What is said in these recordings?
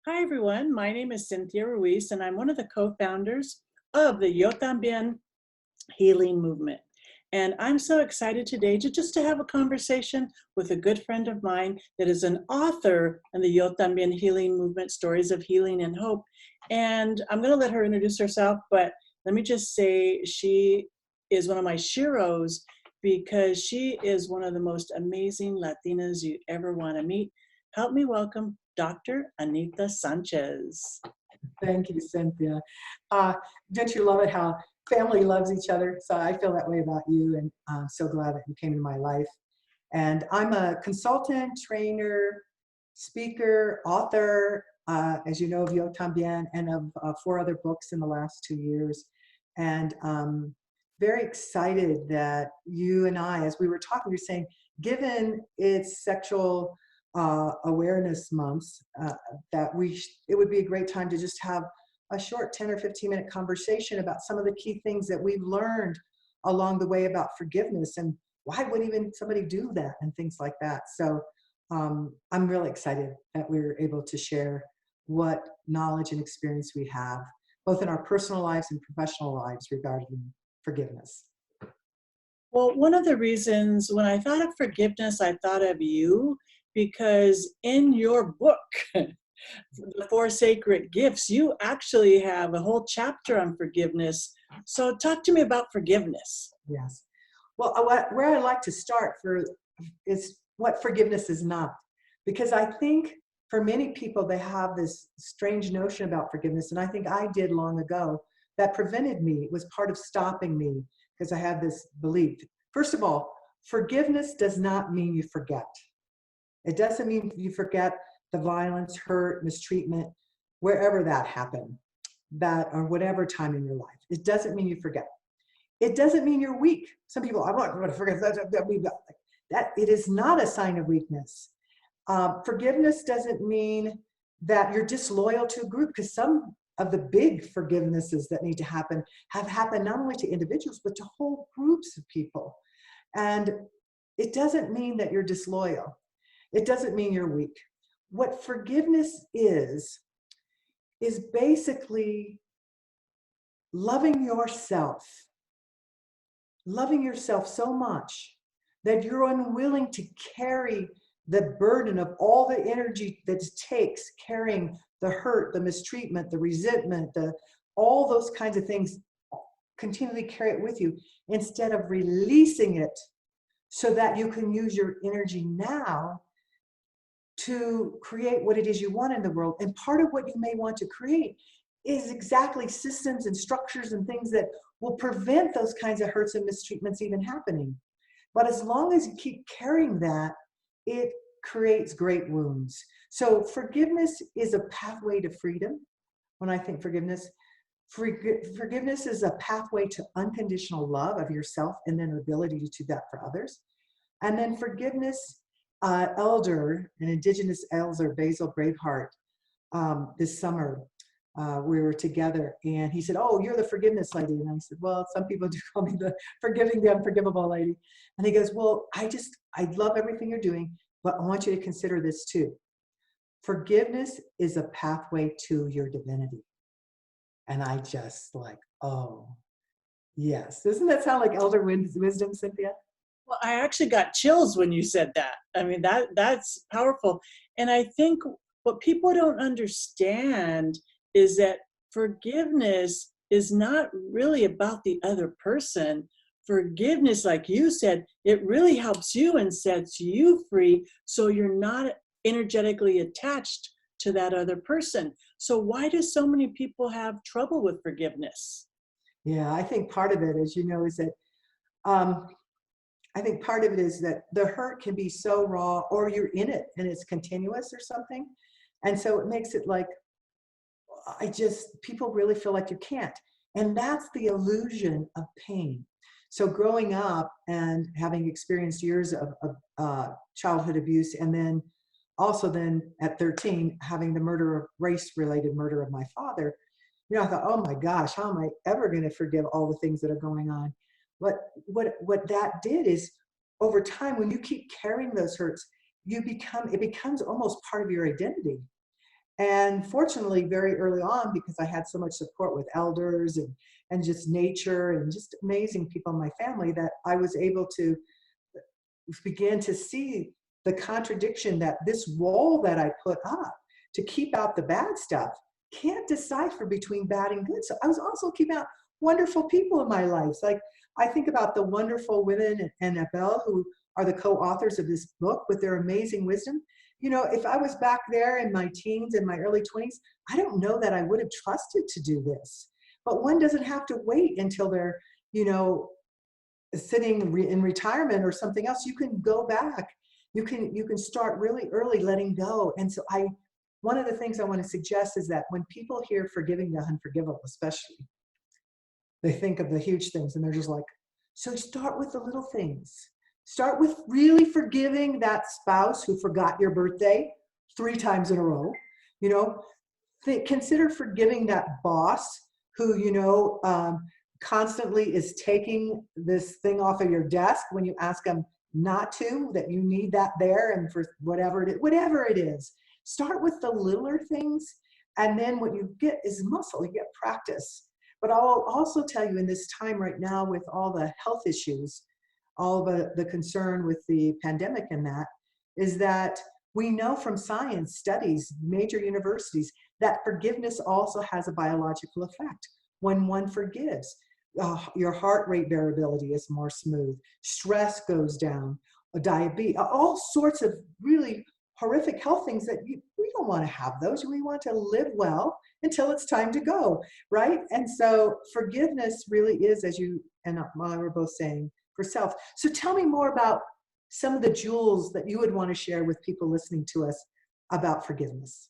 Hi, everyone. My name is Cynthia Ruiz, and I'm one of the co-founders of the Yo Tambien Healing Movement. And I'm so excited today to have a conversation with a good friend of mine that is an author in the Yo Tambien Healing Movement, Stories of Healing and Hope. And I'm going to let her introduce herself, but let me just say she is one of my sheroes because she is one of the most amazing Latinas you'd ever want to meet. Help me welcome Dr. Anita Sanchez. Thank you, Cynthia. Don't you love it how family loves each other? So I feel that way about you, and I'm so glad that you came into my life. And I'm a consultant, trainer, speaker, author, as you know, of Yo Tambien, and of 4 other books in the last 2 years. And very excited that you and I, as we were talking, we were saying, given its sexual awareness months, that it would be a great time to just have a short 10 or 15-minute conversation about some of the key things that we've learned along the way about forgiveness and why would even somebody do that and things like that. So I'm really excited that we're able to share what knowledge and experience we have, both in our personal lives and professional lives regarding forgiveness. Well, one of the reasons when I thought of forgiveness, I thought of you because in your book, The Four Sacred Gifts, you actually have a whole chapter on forgiveness. So talk to me about forgiveness. Yes. Well, where I like to start is what forgiveness is not. Because I think for many people, they have this strange notion about forgiveness, and I think I did long ago, that prevented me. It was part of stopping me because I had this belief. First of all, forgiveness does not mean you forget. It doesn't mean you forget the violence, hurt, mistreatment, wherever that happened, that or whatever time in your life. It doesn't mean you forget. It doesn't mean you're weak. Some people, I'm not going to forget that. It is not a sign of weakness. Forgiveness doesn't mean that you're disloyal to a group, because some of the big forgivenesses that need to happen have happened not only to individuals, but to whole groups of people. And it doesn't mean that you're disloyal. It doesn't mean you're weak. What forgiveness is basically loving yourself so much that you're unwilling to carry the burden of all the energy that it takes carrying the hurt, the mistreatment, the resentment, all those kinds of things, continually carry it with you instead of releasing it so that you can use your energy now to create what it is you want in the world. And part of what you may want to create is exactly systems and structures and things that will prevent those kinds of hurts and mistreatments even happening. But as long as you keep carrying that, it creates great wounds. So forgiveness is a pathway to freedom. When I think forgiveness is a pathway to unconditional love of yourself and then ability to do that for others. And then forgiveness, an indigenous elder, Basil Braveheart, this summer, we were together and he said, "Oh, you're the forgiveness lady." And I said, "Well, some people do call me the forgiving the unforgivable lady." And he goes, "Well, I love everything you're doing, but I want you to consider this too. Forgiveness is a pathway to your divinity." And I just like, oh, yes. Doesn't that sound like elder wisdom, Cynthia? Well, I actually got chills when you said that. I mean, that's powerful. And I think what people don't understand is that forgiveness is not really about the other person. Forgiveness, like you said, it really helps you and sets you free so you're not energetically attached to that other person. So why do so many people have trouble with forgiveness? Yeah, I think part of it, as you know, is that um, I think part of it is that the hurt can be so raw, or you're in it and it's continuous or something. And so it makes it like, people really feel like you can't. And that's the illusion of pain. So growing up and having experienced years of childhood abuse, and then also then at 13, having the race-related murder of my father, I thought, oh my gosh, how am I ever going to forgive all the things that are going on? What that did is, over time, when you keep carrying those hurts, it becomes almost part of your identity. And fortunately, very early on, because I had so much support with elders and just nature and just amazing people in my family, that I was able to begin to see the contradiction that this wall that I put up to keep out the bad stuff can't decipher between bad and good. So I was also keeping out wonderful people in my life. Like I think about the wonderful women and Abel who are the co-authors of this book with their amazing wisdom. You know, if I was back there in my teens and my early 20s, I don't know that I would have trusted to do this. But one doesn't have to wait until they're, you know, sitting in retirement or something else. You can go back. You can start really early letting go. And so one of the things I want to suggest is that when people hear forgiving the unforgivable, especially, they think of the huge things and they're just like, so start with the little things. Start with really forgiving that spouse who forgot your birthday 3 times in a row. You know, consider forgiving that boss who, you know, constantly is taking this thing off of your desk when you ask them not to, that you need that there, and for whatever it is. Start with the littler things, and then what you get is muscle, you get practice. But I'll also tell you, in this time right now with all the health issues, all the concern with the pandemic and that, is that we know from science studies, major universities, that forgiveness also has a biological effect. When one forgives, your heart rate variability is more smooth, stress goes down, diabetes, all sorts of really horrific health things that we don't want to have those. We want to live well until it's time to go, right? And so forgiveness really is, as you and I were both saying, for self. So tell me more about some of the jewels that you would want to share with people listening to us about forgiveness.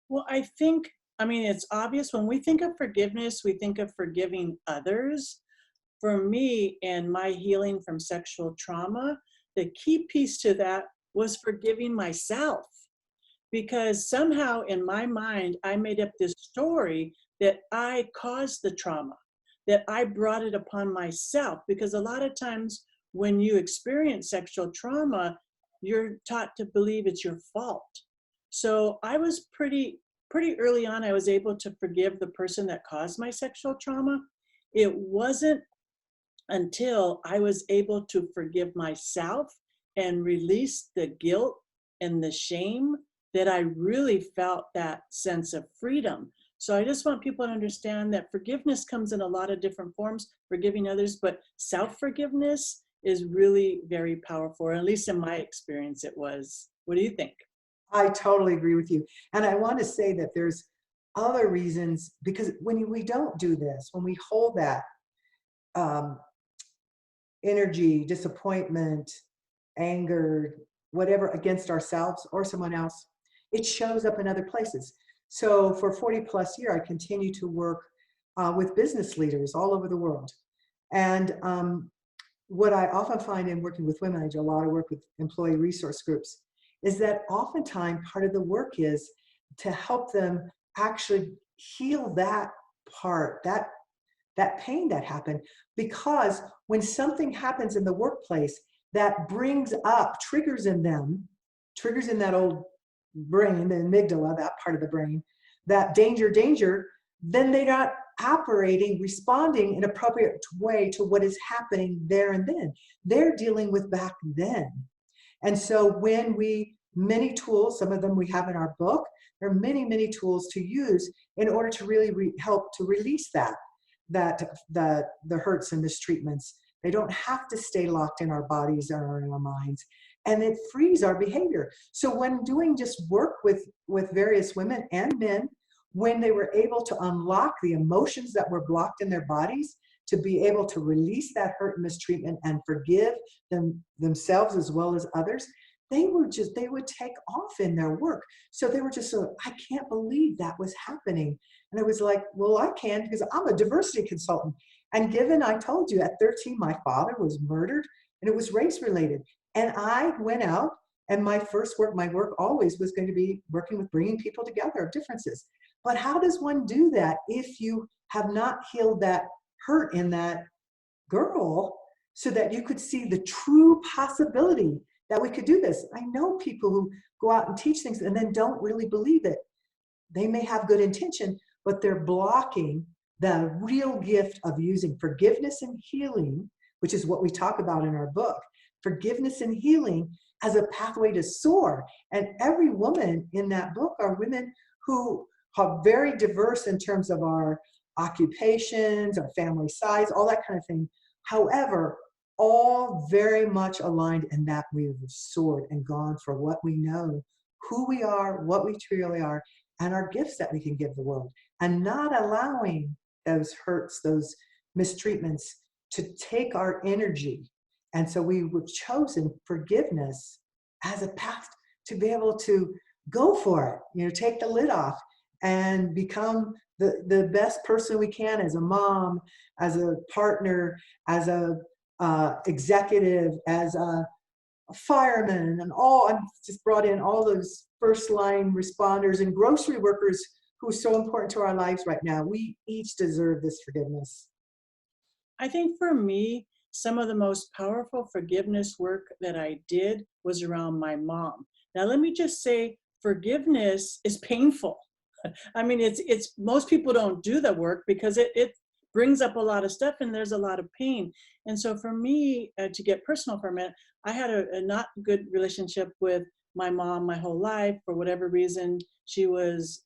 Well, I think, I mean, it's obvious when we think of forgiveness, we think of forgiving others. For me, in my healing from sexual trauma, the key piece to that was forgiving myself. Because somehow in my mind, I made up this story that I caused the trauma, that I brought it upon myself. Because a lot of times when you experience sexual trauma, you're taught to believe it's your fault. So I was pretty early on, I was able to forgive the person that caused my sexual trauma. It wasn't until I was able to forgive myself and release the guilt and the shame that I really felt that sense of freedom. So I just want people to understand that forgiveness comes in a lot of different forms, forgiving others, but self-forgiveness is really very powerful. At least in my experience, it was. What do you think? I totally agree with you. And I want to say that there's other reasons, because when we don't do this, when we hold that um, energy, disappointment, anger, whatever against ourselves or someone else, it shows up in other places. So for 40 plus years, I continue to work with business leaders all over the world. And what I often find in working with women, I do a lot of work with employee resource groups, is that oftentimes part of the work is to help them actually heal that part, that pain that happened. Because when something happens in the workplace that brings up triggers in them, triggers in that old brain, the amygdala, that part of the brain, that danger, then they're not operating, responding in an appropriate way to what is happening there and then. They're dealing with back then. And so when many tools, some of them we have in our book, there are many tools to use in order to really help to release the hurts and mistreatments. They don't have to stay locked in our bodies or in our minds. And it frees our behavior. So when doing just work with various women and men, when they were able to unlock the emotions that were blocked in their bodies, to be able to release that hurt and mistreatment and forgive themselves as well as others, they would take off in their work. So they were just I can't believe that was happening. And I was like, well, I can, because I'm a diversity consultant. And given, I told you, at 13, my father was murdered and it was race related. And I went out, and my work always was going to be working with bringing people together of differences. But how does one do that if you have not healed that hurt in that girl, so that you could see the true possibility that we could do this? I know people who go out and teach things and then don't really believe it. they may have good intention, but they're blocking the real gift of using forgiveness and healing, which is what we talk about in our book, forgiveness and healing as a pathway to soar. And every woman in that book are women who are very diverse in terms of our occupations, our family size, all that kind of thing. However, all very much aligned in that we have soared and gone for what we know, who we are, what we truly are, and our gifts that we can give the world, and not allowing those hurts, those mistreatments to take our energy. And so we have chosen forgiveness as a path to be able to go for it, take the lid off and become the best person we can as a mom, as a partner, as a executive, as a fireman, and all. I've just brought in all those first line responders and grocery workers who are so important to our lives right now. We each deserve this forgiveness. I think for me, some of the most powerful forgiveness work that I did was around my mom. Now, let me just say, forgiveness is painful. I mean, it's most people don't do the work because it brings up a lot of stuff and there's a lot of pain. And so for me, to get personal for a minute, I had a not good relationship with my mom my whole life. For whatever reason, she was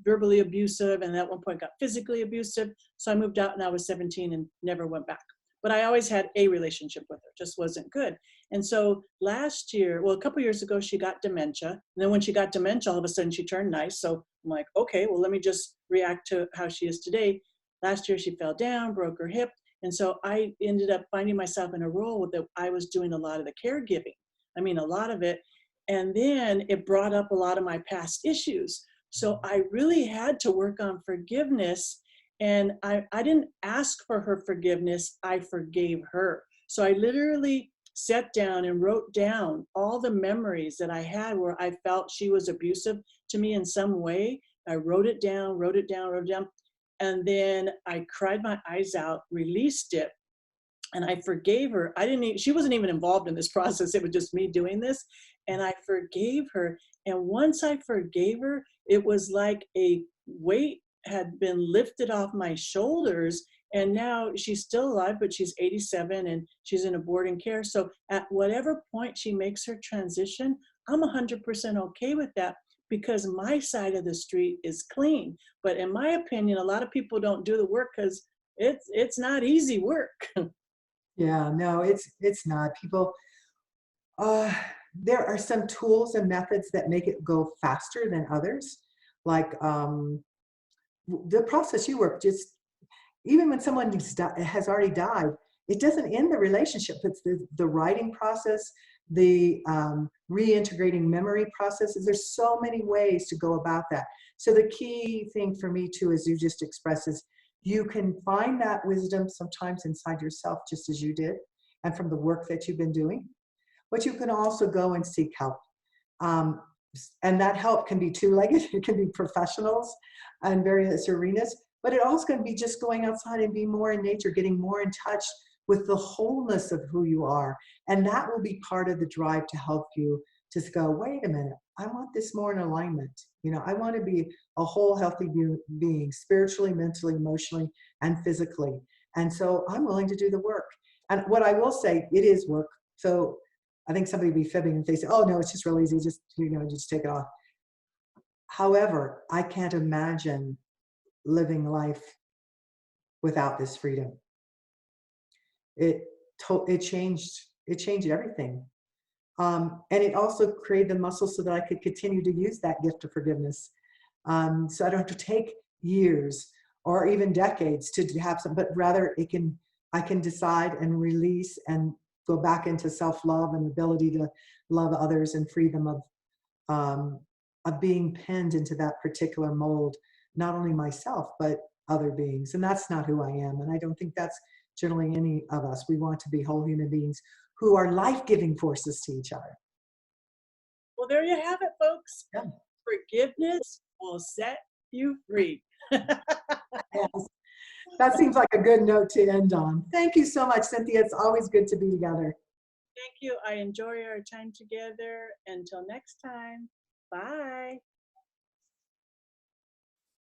verbally abusive, and at one point got physically abusive. So I moved out when I was 17 and never went back. But I always had a relationship with her, just wasn't good. And so last year, well, a couple years ago, she got dementia. And then when she got dementia, all of a sudden she turned nice. So I'm like, okay, well, let me just react to how she is today. Last year, she fell down, broke her hip. And so I ended up finding myself in a role that I was doing a lot of the caregiving. I mean, a lot of it. And then it brought up a lot of my past issues. So I really had to work on forgiveness. And I didn't ask for her forgiveness, I forgave her. So I literally sat down and wrote down all the memories that I had where I felt she was abusive to me in some way. I wrote it down, wrote it down, wrote it down. And then I cried my eyes out, released it, and I forgave her. She wasn't even involved in this process. It was just me doing this. And I forgave her. And once I forgave her, it was like a weight had been lifted off my shoulders. And now she's still alive, but she's 87 and she's in a boarding care. So at whatever point she makes her transition, I'm 100% okay with that because my side of the street is clean. But in my opinion, a lot of people don't do the work because it's not easy work. Yeah, no, it's not. People, there are some tools and methods that make it go faster than others. Like the process you work, just even when someone has already died, it doesn't end the relationship. It's the writing process, the reintegrating memory processes. There's so many ways to go about that. So the key thing for me too, as you just expressed, is you can find that wisdom sometimes inside yourself, just as you did, and from the work that you've been doing. But you can also go and seek help. And that help can be two-legged. It can be professionals and various arenas, but it also can be just going outside and being more in nature, getting more in touch with the wholeness of who you are. And that will be part of the drive to help you just go, wait a minute, I want this more in alignment. I want to be a whole healthy being, spiritually, mentally, emotionally, and physically. And so I'm willing to do the work. And what I will say, it is work. So I think somebody would be fibbing if they say, oh no, it's just real easy, just take it off. However, I can't imagine living life without this freedom. It changed everything. And it also created the muscle so that I could continue to use that gift of forgiveness. So I don't have to take years or even decades to have some, but rather I can decide and release and go back into self-love and ability to love others and free them of being pinned into that particular mold, not only myself, but other beings. And that's not who I am. And I don't think that's generally any of us. We want to be whole human beings who are life-giving forces to each other. Well, there you have it, folks. Yeah. Forgiveness will set you free. Yes. That seems like a good note to end on. Thank you so much, Cynthia. It's always good to be together. Thank you. I enjoy our time together. Until next time. Bye.